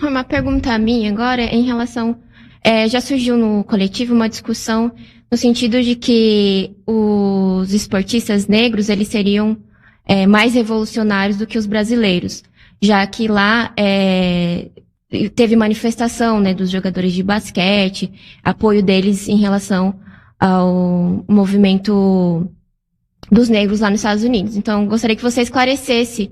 Uma pergunta minha agora em relação. Já surgiu no coletivo uma discussão no sentido de que os esportistas negros eles seriam mais revolucionários do que os brasileiros, já que lá teve manifestação, né, dos jogadores de basquete, apoio deles em relação ao movimento dos negros lá nos Estados Unidos. Então, gostaria que você esclarecesse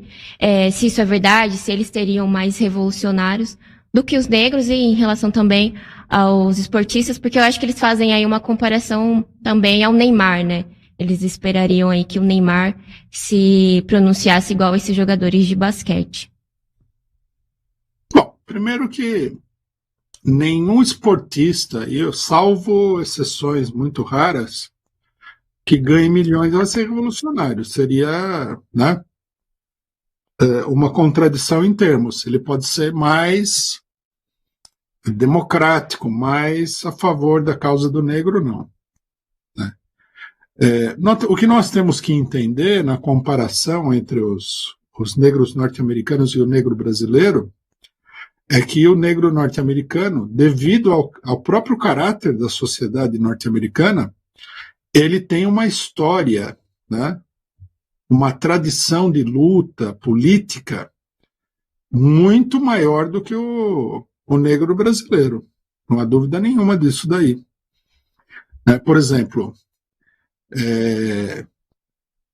se isso é verdade, se eles teriam mais revolucionários do que os negros e em relação também aos esportistas, porque eu acho que eles fazem aí uma comparação também ao Neymar, né? Eles esperariam aí que o Neymar se pronunciasse igual a esses jogadores de basquete. Bom, primeiro que nenhum esportista, salvo exceções muito raras, que ganhe milhões vai ser revolucionário. Seria, né, uma contradição em termos. Ele pode ser mais democrático, mais a favor da causa do negro, não. Né? O que nós temos que entender na comparação entre os negros norte-americanos e o negro brasileiro é que o negro norte-americano, devido ao próprio caráter da sociedade norte-americana, ele tem uma história, né, uma tradição de luta política muito maior do que o negro brasileiro. Não há dúvida nenhuma disso daí. Por exemplo,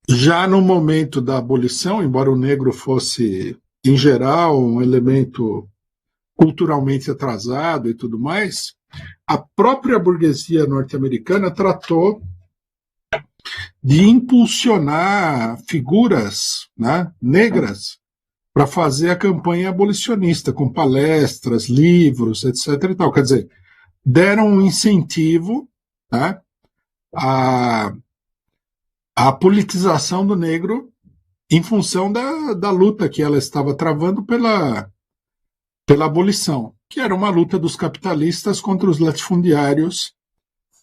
já no momento da abolição, embora o negro fosse, em geral, um elemento culturalmente atrasado e tudo mais, a própria burguesia norte-americana tratou de impulsionar figuras, né, negras para fazer a campanha abolicionista, com palestras, livros, etc. E tal. Quer dizer, deram um incentivo, né, à politização do negro em função da luta que ela estava travando pela abolição, que era uma luta dos capitalistas contra os latifundiários,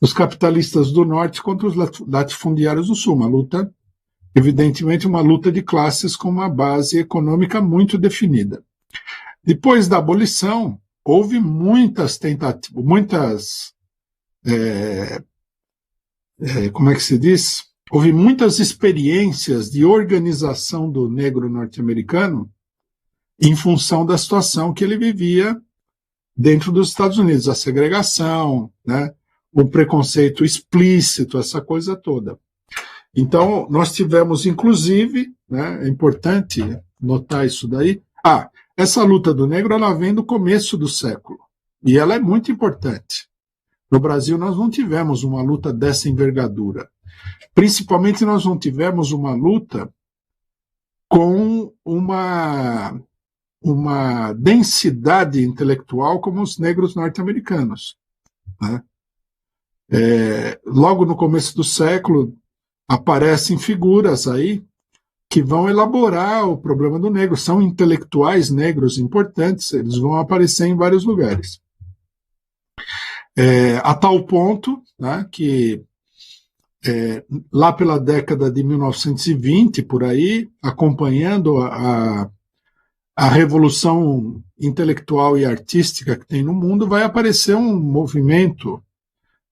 os capitalistas do norte contra os latifundiários do sul, uma luta, evidentemente, uma luta de classes com uma base econômica muito definida. Depois da abolição, houve muitas tentativas, como é que se diz? Houve muitas experiências de organização do negro norte-americano em função da situação que ele vivia dentro dos Estados Unidos, a segregação, né, o preconceito explícito, essa coisa toda. Então, nós tivemos, inclusive, né, é importante notar isso daí, essa luta do negro, ela vem do começo do século, e ela é muito importante. No Brasil, nós não tivemos uma luta dessa envergadura. Principalmente, nós não tivemos uma luta com uma densidade intelectual como os negros norte-americanos. Né? Logo no começo do século, aparecem figuras aí que vão elaborar o problema do negro. São intelectuais negros importantes, eles vão aparecer em vários lugares. A tal ponto, né, que lá pela década de 1920, por aí, acompanhando a revolução intelectual e artística que tem no mundo, vai aparecer um movimento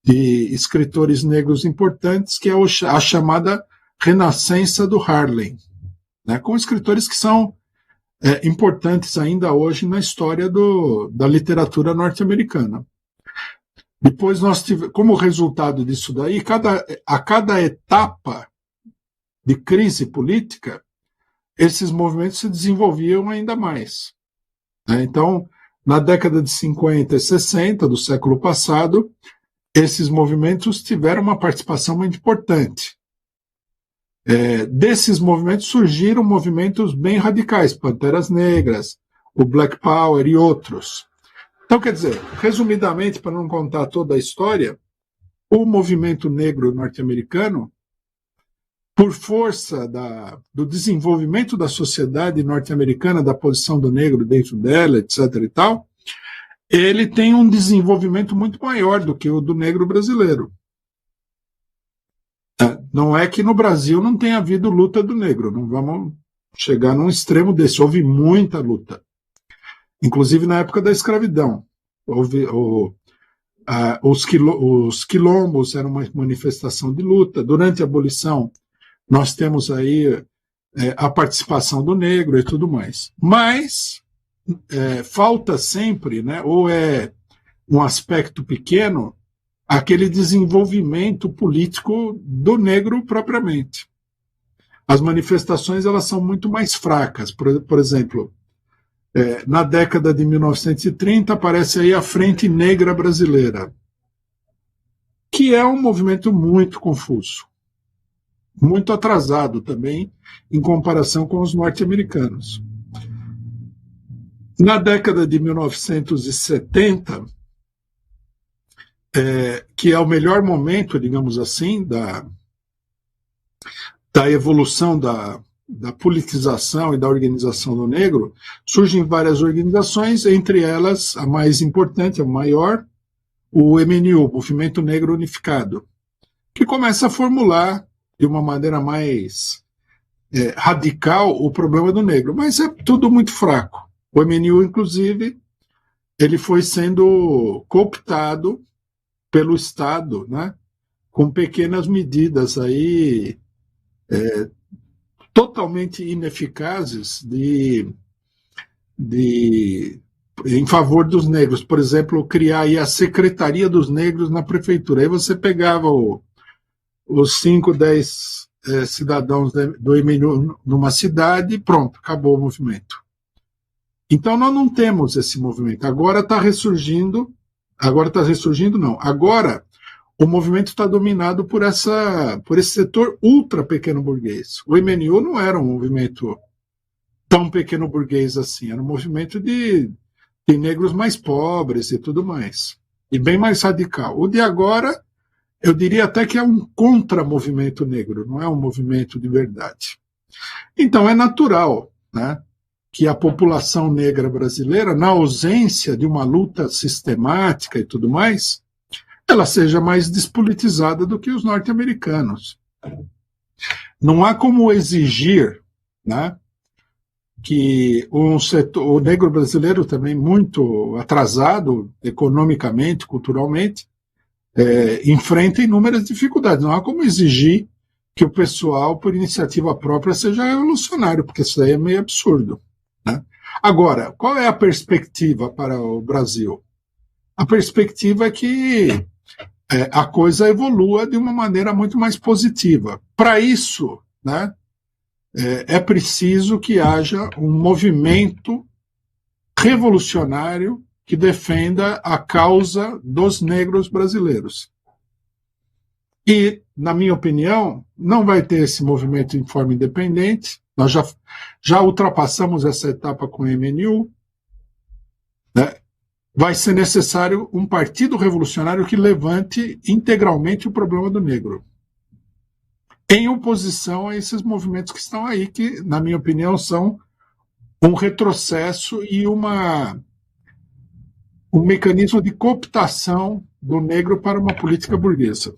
de escritores negros importantes, que é a chamada Renascença do Harlem, né, com escritores que são importantes ainda hoje na história da literatura norte-americana. Depois nós tivemos, como resultado disso daí, a cada etapa de crise política, esses movimentos se desenvolviam ainda mais. Né? Então, na década de 50 e 60 do século passado, esses movimentos tiveram uma participação muito importante. Desses movimentos surgiram movimentos bem radicais, Panteras Negras, o Black Power e outros. Então, quer dizer, resumidamente, para não contar toda a história, o movimento negro norte-americano, por força do desenvolvimento da sociedade norte-americana, da posição do negro dentro dela, etc. e tal, ele tem um desenvolvimento muito maior do que o do negro brasileiro. Não é que no Brasil não tenha havido luta do negro, não vamos chegar num extremo desse, houve muita luta. inclusive na época da escravidão. Os quilombos eram uma manifestação de luta. Durante a abolição, nós temos aí a participação do negro e tudo mais. Mas falta sempre, né, ou é um aspecto pequeno, aquele desenvolvimento político do negro propriamente. As manifestações elas são muito mais fracas. Por exemplo, na década de 1930 aparece aí a Frente Negra Brasileira, que é um movimento muito confuso, muito atrasado também em comparação com os norte-americanos. Na década de 1970, que é o melhor momento, digamos assim, da evolução da politização e da organização do negro, surgem várias organizações, entre elas a mais importante, a maior, o MNU, Movimento Negro Unificado, que começa a formular de uma maneira mais radical o problema do negro, mas é tudo muito fraco. O MNU, inclusive, ele foi sendo cooptado pelo Estado, né, com pequenas medidas aí totalmente ineficazes em favor dos negros. Por exemplo, criar aí a Secretaria dos Negros na prefeitura. Aí você pegava os 5, 10 cidadãos do MNU numa cidade e pronto, acabou o movimento. Então nós não temos esse movimento. Agora está ressurgindo, não. Agora o movimento está dominado por esse setor ultra pequeno burguês. O MNU não era um movimento tão pequeno burguês assim, era um movimento de negros mais pobres e tudo mais, e bem mais radical. O de agora, eu diria até que é um contra-movimento negro, não é um movimento de verdade. Então é natural, né, que a população negra brasileira, na ausência de uma luta sistemática e tudo mais, ela seja mais despolitizada do que os norte-americanos. Não há como exigir, né, que o negro brasileiro também muito atrasado economicamente, culturalmente, enfrenta inúmeras dificuldades. Não há como exigir que o pessoal, por iniciativa própria, seja revolucionário, porque isso aí é meio absurdo, né? Agora, qual é a perspectiva para o Brasil? A perspectiva é que a coisa evolua de uma maneira muito mais positiva. Para isso, né, é preciso que haja um movimento revolucionário que defenda a causa dos negros brasileiros. E, na minha opinião, não vai ter esse movimento em forma independente. Nós já ultrapassamos essa etapa com o MNU, né? Vai ser necessário um partido revolucionário que levante integralmente o problema do negro, em oposição a esses movimentos que estão aí, que, na minha opinião, são um retrocesso e um mecanismo de cooptação do negro para uma política burguesa.